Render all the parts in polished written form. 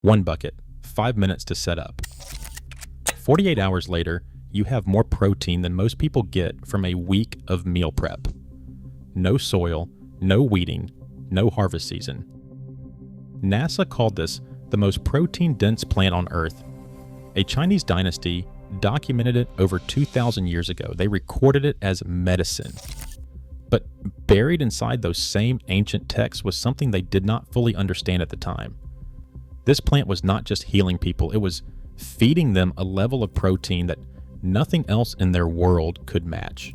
One bucket, 5 minutes to set up. 48 hours later, you have more protein than most people get from a week of meal prep. No soil, no weeding, no harvest season. NASA called this the most protein-dense plant on Earth. A Chinese dynasty documented it over 2,000 years ago. They recorded it as medicine. But buried inside those same ancient texts was something they did not fully understand at the time. This plant was not just healing people, it was feeding them a level of protein that nothing else in their world could match.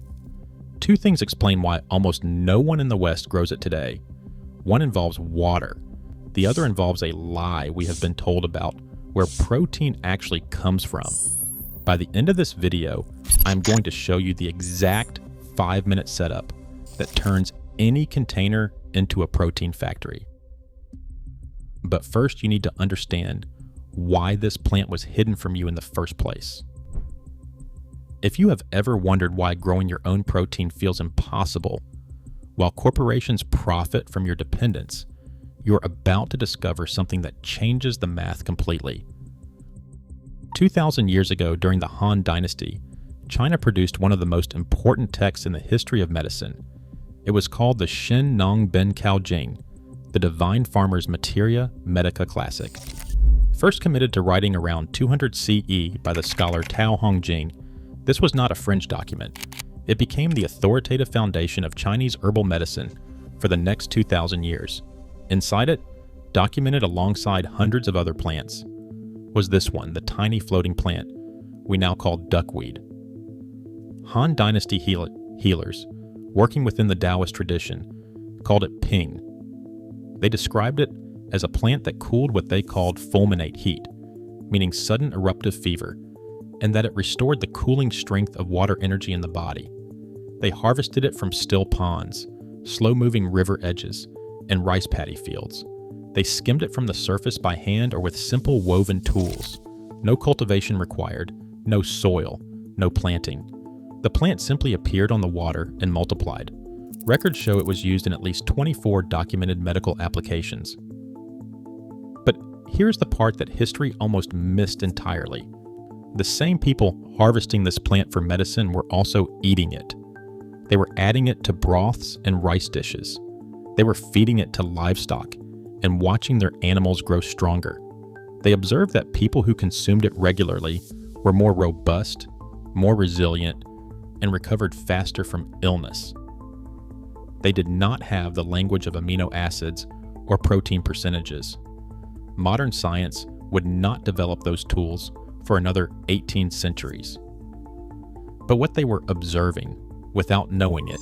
Two things explain why almost no one in the West grows it today. One involves water. The other involves a lie we have been told about where protein actually comes from. By the end of this video, I'm going to show you the exact 5-minute setup that turns any container into a protein factory. But first, you need to understand why this plant was hidden from you in the first place. If you have ever wondered why growing your own protein feels impossible, while corporations profit from your dependence, you're about to discover something that changes the math completely. 2,000 years ago, during the Han Dynasty, China produced one of the most important texts in the history of medicine. It was called the Shen Nong Ben Cao Jing, the Divine Farmer's Materia Medica Classic. First committed to writing around 200 CE by the scholar Tao Hongjing, this was not a fringe document. It became the authoritative foundation of Chinese herbal medicine for the next 2,000 years. Inside it, documented alongside hundreds of other plants, was this one, the tiny floating plant we now call duckweed. Han Dynasty healers, working within the Taoist tradition, called it ping. They described it as a plant that cooled what they called fulminate heat, meaning sudden eruptive fever, and that it restored the cooling strength of water energy in the body. They harvested it from still ponds, slow-moving river edges, and rice paddy fields. They skimmed it from the surface by hand or with simple woven tools. No cultivation required, no soil, no planting. The plant simply appeared on the water and multiplied. Records show it was used in at least 24 documented medical applications. But here's the part that history almost missed entirely. The same people harvesting this plant for medicine were also eating it. They were adding it to broths and rice dishes. They were feeding it to livestock and watching their animals grow stronger. They observed that people who consumed it regularly were more robust, more resilient, and recovered faster from illness. They did not have the language of amino acids or protein percentages. Modern science would not develop those tools for another 18 centuries. But what they were observing, without knowing it,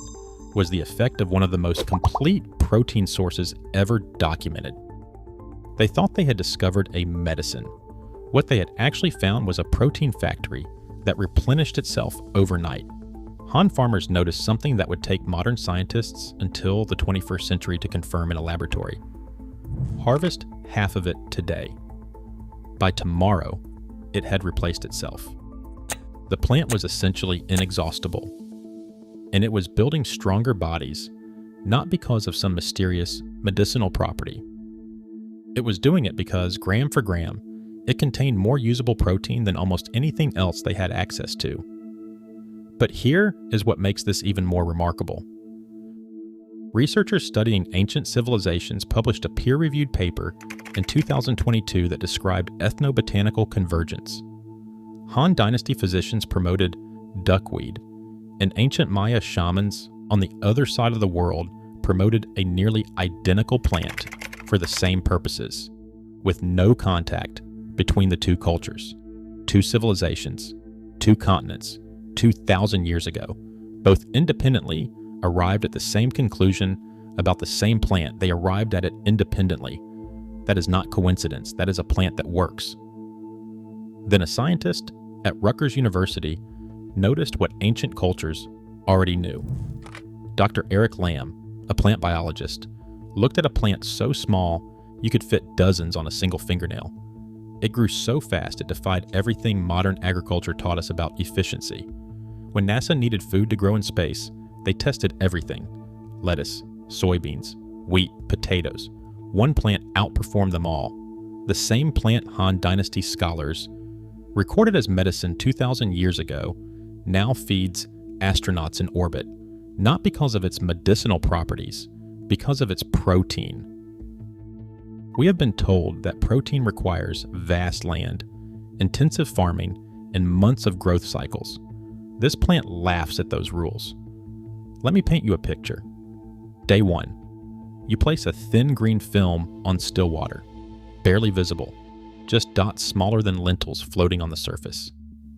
was the effect of one of the most complete protein sources ever documented. They thought they had discovered a medicine. What they had actually found was a protein factory that replenished itself overnight. Han farmers noticed something that would take modern scientists until the 21st century to confirm in a laboratory. Harvest half of it today. By tomorrow, it had replaced itself. The plant was essentially inexhaustible, and it was building stronger bodies, not because of some mysterious medicinal property. It was doing it because, gram for gram, it contained more usable protein than almost anything else they had access to. But here is what makes this even more remarkable. Researchers studying ancient civilizations published a peer-reviewed paper in 2022 that described ethnobotanical convergence. Han Dynasty physicians promoted duckweed, and ancient Maya shamans on the other side of the world promoted a nearly identical plant for the same purposes, with no contact between the two cultures, two civilizations, two continents, 2,000 years ago. Both independently arrived at the same conclusion about the same plant. They arrived at it independently. That is not coincidence. That is a plant that works. Then a scientist at Rutgers University noticed what ancient cultures already knew. Dr. Eric Lamb, a plant biologist, looked at a plant so small you could fit dozens on a single fingernail. It grew so fast it defied everything modern agriculture taught us about efficiency. When NASA needed food to grow in space, they tested everything: lettuce, soybeans, wheat, potatoes. One plant outperformed them all. The same plant Han Dynasty scholars, recorded as medicine 2,000 years ago, now feeds astronauts in orbit, not because of its medicinal properties, because of its protein. We have been told that protein requires vast land, intensive farming, and months of growth cycles. This plant laughs at those rules. Let me paint you a picture. Day 1. You place a thin green film on still water, barely visible, just dots smaller than lentils floating on the surface.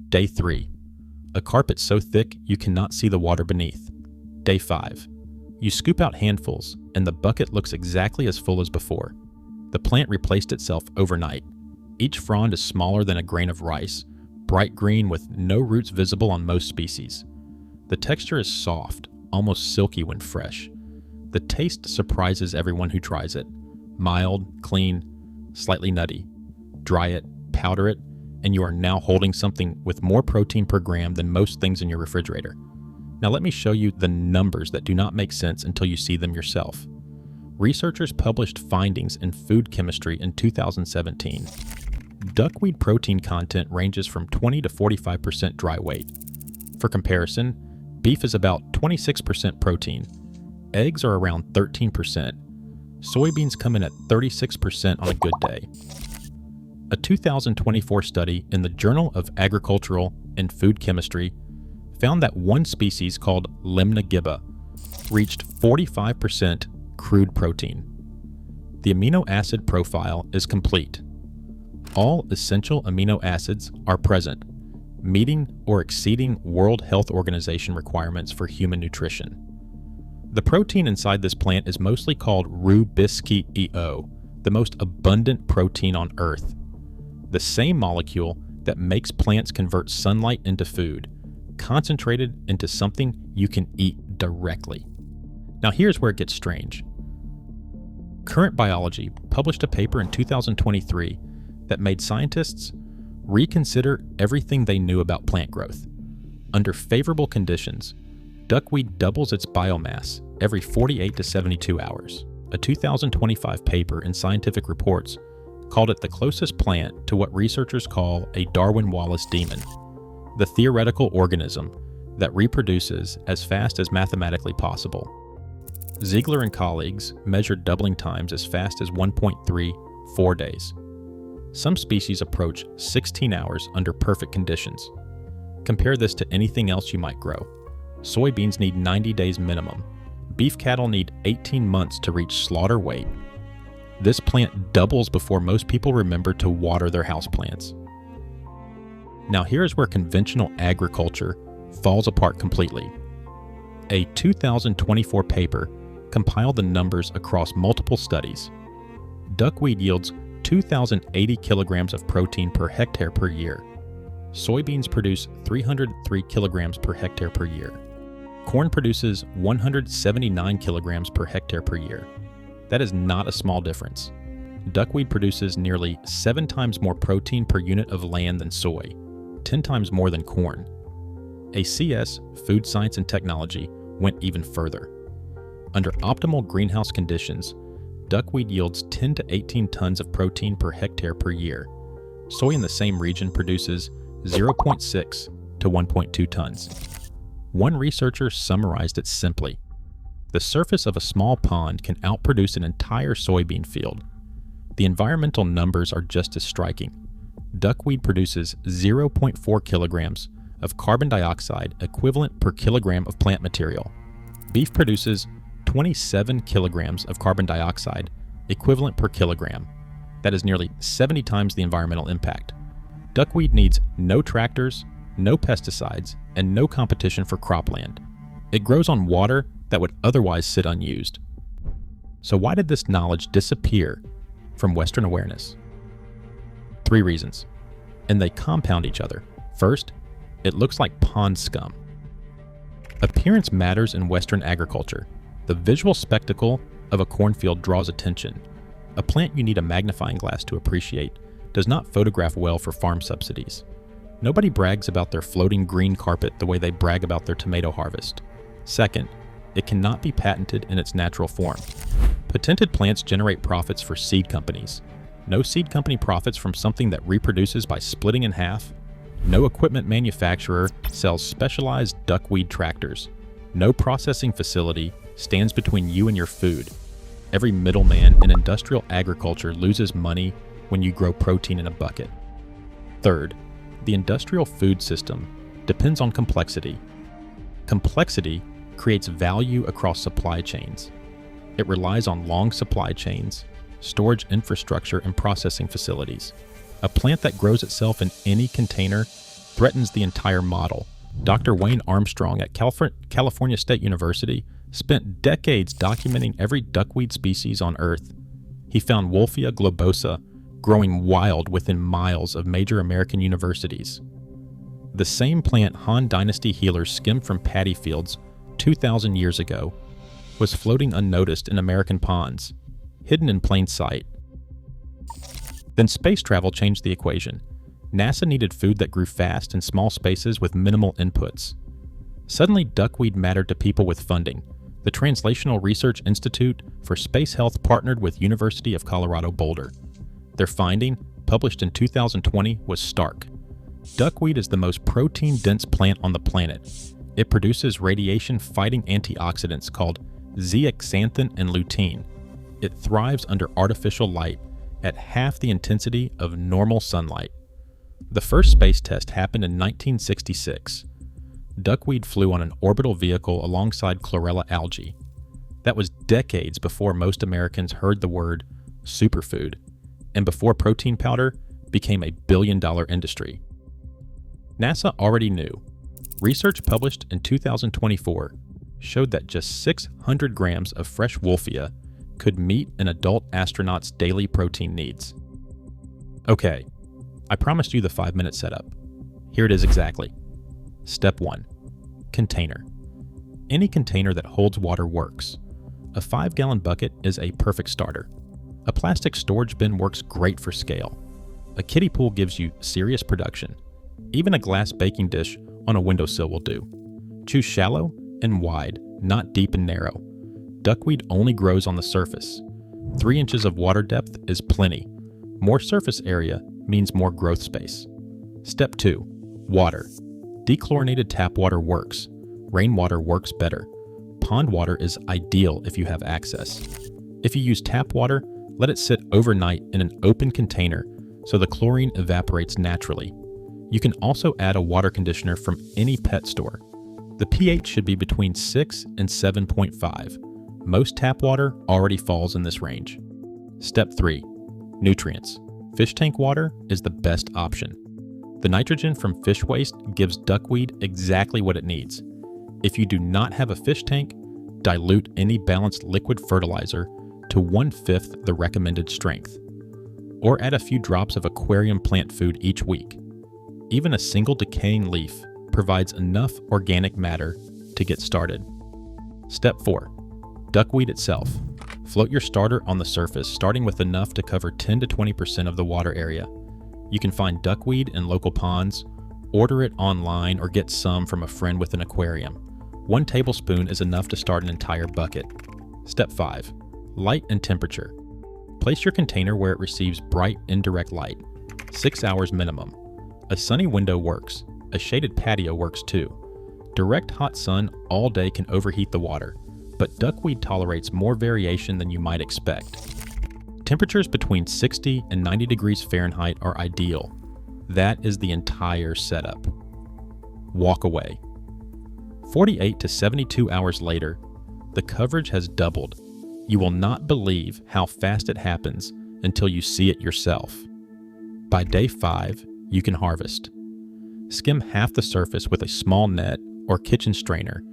Day 3. A carpet so thick you cannot see the water beneath. Day 5. You scoop out handfuls and the bucket looks exactly as full as before. The plant replaced itself overnight. Each frond is smaller than a grain of rice, bright green with no roots visible on most species. The texture is soft, almost silky when fresh. The taste surprises everyone who tries it. Mild, clean, slightly nutty. Dry it, powder it, and you are now holding something with more protein per gram than most things in your refrigerator. Now let me show you the numbers that do not make sense until you see them yourself. Researchers published findings in Food Chemistry in 2017. Duckweed protein content ranges from 20 to 45% dry weight. For comparison, beef is about 26% protein. Eggs are around 13%. Soybeans come in at 36% on a good day. A 2024 study in the Journal of Agricultural and Food Chemistry found that one species called Lemna gibba reached 45% crude protein. The amino acid profile is complete. All essential amino acids are present, meeting or exceeding World Health Organization requirements for human nutrition. The protein inside this plant is mostly called rubisco, the most abundant protein on Earth. The same molecule that makes plants convert sunlight into food, concentrated into something you can eat directly. Now here's where it gets strange. Current Biology published a paper in 2023 that made scientists reconsider everything they knew about plant growth. Under favorable conditions, duckweed doubles its biomass every 48 to 72 hours. A 2025 paper in Scientific Reports called it the closest plant to what researchers call a Darwin-Wallace demon, the theoretical organism that reproduces as fast as mathematically possible. Ziegler and colleagues measured doubling times as fast as 1.34 days. Some species approach 16 hours under perfect conditions. Compare this to anything else you might grow. Soybeans need 90 days minimum. Beef cattle need 18 months to reach slaughter weight. This plant doubles before most people remember to water their houseplants. Now here's where conventional agriculture falls apart completely. A 2024 paper compiled the numbers across multiple studies. Duckweed yields 2,080 kilograms of protein per hectare per year. Soybeans produce 303 kilograms per hectare per year. Corn produces 179 kilograms per hectare per year. That is not a small difference. Duckweed produces nearly 7 times more protein per unit of land than soy, 10 times more than corn. A CS, Food Science and Technology, went even further. Under optimal greenhouse conditions, duckweed yields 10 to 18 tons of protein per hectare per year. Soy in the same region produces 0.6 to 1.2 tons. One researcher summarized it simply. The surface of a small pond can outproduce an entire soybean field. The environmental numbers are just as striking. Duckweed produces 0.4 kilograms of carbon dioxide equivalent per kilogram of plant material. Beef produces 27 kilograms of carbon dioxide equivalent per kilogram. That is nearly 70 times the environmental impact. Duckweed needs no tractors, no pesticides, and no competition for cropland. It grows on water that would otherwise sit unused. So why did this knowledge disappear from Western awareness? 3 reasons, and they compound each other. First, it looks like pond scum. Appearance matters in Western agriculture. The visual spectacle of a cornfield draws attention. A plant you need a magnifying glass to appreciate does not photograph well for farm subsidies. Nobody brags about their floating green carpet the way they brag about their tomato harvest. Second, it cannot be patented in its natural form. Patented plants generate profits for seed companies. No seed company profits from something that reproduces by splitting in half. No equipment manufacturer sells specialized duckweed tractors. No processing facility stands between you and your food. Every middleman in industrial agriculture loses money when you grow protein in a bucket. Third, the industrial food system depends on complexity. Complexity creates value across supply chains. It relies on long supply chains, storage infrastructure, and processing facilities. A plant that grows itself in any container threatens the entire model. Dr. Wayne Armstrong at California State University spent decades documenting every duckweed species on Earth. He found Wolfia globosa growing wild within miles of major American universities. The same plant Han Dynasty healers skimmed from paddy fields 2,000 years ago was floating unnoticed in American ponds, hidden in plain sight. Then space travel changed the equation. NASA needed food that grew fast in small spaces with minimal inputs. Suddenly, duckweed mattered to people with funding. The Translational Research Institute for Space Health partnered with University of Colorado Boulder. Their finding, published in 2020, was stark. Duckweed is the most protein-dense plant on the planet. It produces radiation-fighting antioxidants called zeaxanthin and lutein. It thrives under artificial light at half the intensity of normal sunlight. The first space test happened in 1966. Duckweed flew on an orbital vehicle alongside chlorella algae. That was decades before most Americans heard the word superfood, and before protein powder became a billion-dollar industry. NASA already knew. Research published in 2024 showed that just 600 grams of fresh wolfia could meet an adult astronaut's daily protein needs. Okay, I promised you the 5-minute setup. Here it is exactly. Step 1. Container. Any container that holds water works. A 5-gallon bucket is a perfect starter. A plastic storage bin works great for scale. A kiddie pool gives you serious production. Even a glass baking dish on a windowsill will do. Choose shallow and wide, not deep and narrow. Duckweed only grows on the surface. 3 inches of water depth is plenty. More surface area means more growth space. Step 2. Water. Dechlorinated tap water works. Rainwater works better. Pond water is ideal if you have access. If you use tap water, let it sit overnight in an open container so the chlorine evaporates naturally. You can also add a water conditioner from any pet store. The pH should be between 6 and 7.5. Most tap water already falls in this range. Step 3. Nutrients. Fish tank water is the best option. The nitrogen from fish waste gives duckweed exactly what it needs. If you do not have a fish tank, dilute any balanced liquid fertilizer to 1/5 the recommended strength, or add a few drops of aquarium plant food each week. Even a single decaying leaf provides enough organic matter to get started. Step 4. Duckweed itself. Float your starter on the surface, starting with enough to cover 10 to 20% of the water area. You can find duckweed in local ponds, order it online, or get some from a friend with an aquarium. 1 tablespoon is enough to start an entire bucket. Step 5. Light and temperature. Place your container where it receives bright indirect light, 6 hours minimum. A sunny window works. A shaded patio works too. Direct hot sun all day can overheat the water, but duckweed tolerates more variation than you might expect. Temperatures between 60 and 90 degrees Fahrenheit are ideal. That is the entire setup. Walk away. 48 to 72 hours later, the coverage has doubled. You will not believe how fast it happens until you see it yourself. By day 5, you can harvest. Skim half the surface with a small net or kitchen strainer.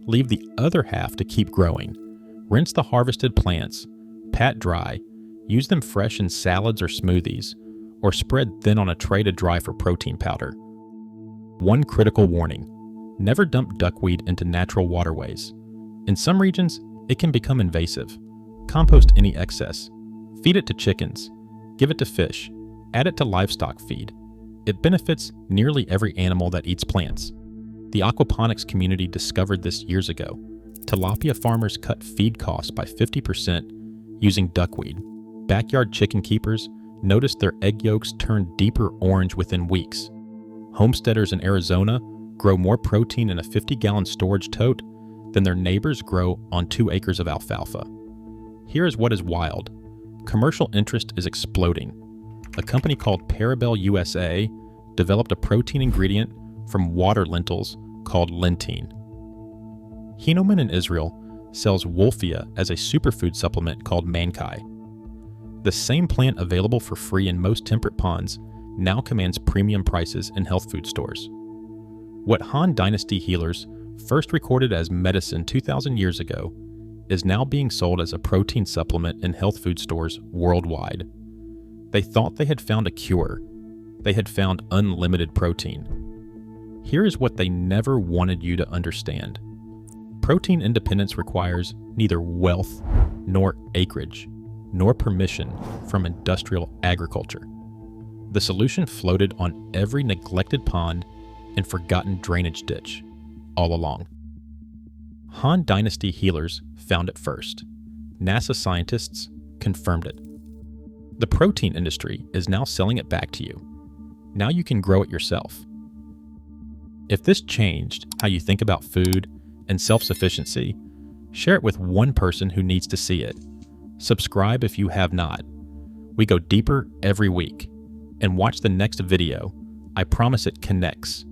Leave the other half to keep growing. Rinse the harvested plants, pat dry, use them fresh in salads or smoothies, or spread thin on a tray to dry for protein powder. One critical warning: never dump duckweed into natural waterways. In some regions, it can become invasive. Compost any excess. Feed it to chickens. Give it to fish. Add it to livestock feed. It benefits nearly every animal that eats plants. The aquaponics community discovered this years ago. Tilapia farmers cut feed costs by 50% using duckweed. Backyard chicken keepers noticed their egg yolks turn deeper orange within weeks. Homesteaders in Arizona grow more protein in a 50-gallon storage tote than their neighbors grow on 2 acres of alfalfa. Here is what is wild. Commercial interest is exploding. A company called Parabel USA developed a protein ingredient from water lentils called lentine. Hinoman in Israel sells wolfia as a superfood supplement called mankai. The same plant available for free in most temperate ponds now commands premium prices in health food stores. What Han Dynasty healers first recorded as medicine 2,000 years ago is now being sold as a protein supplement in health food stores worldwide. They thought they had found a cure. They had found unlimited protein. Here is what they never wanted you to understand. Protein independence requires neither wealth, nor acreage, nor permission from industrial agriculture. The solution floated on every neglected pond and forgotten drainage ditch all along. Han Dynasty healers found it first. NASA scientists confirmed it. The protein industry is now selling it back to you. Now you can grow it yourself. If this changed how you think about food and self-sufficiency, share it with one person who needs to see it. Subscribe if you have not. We go deeper every week. And watch the next video. I promise it connects.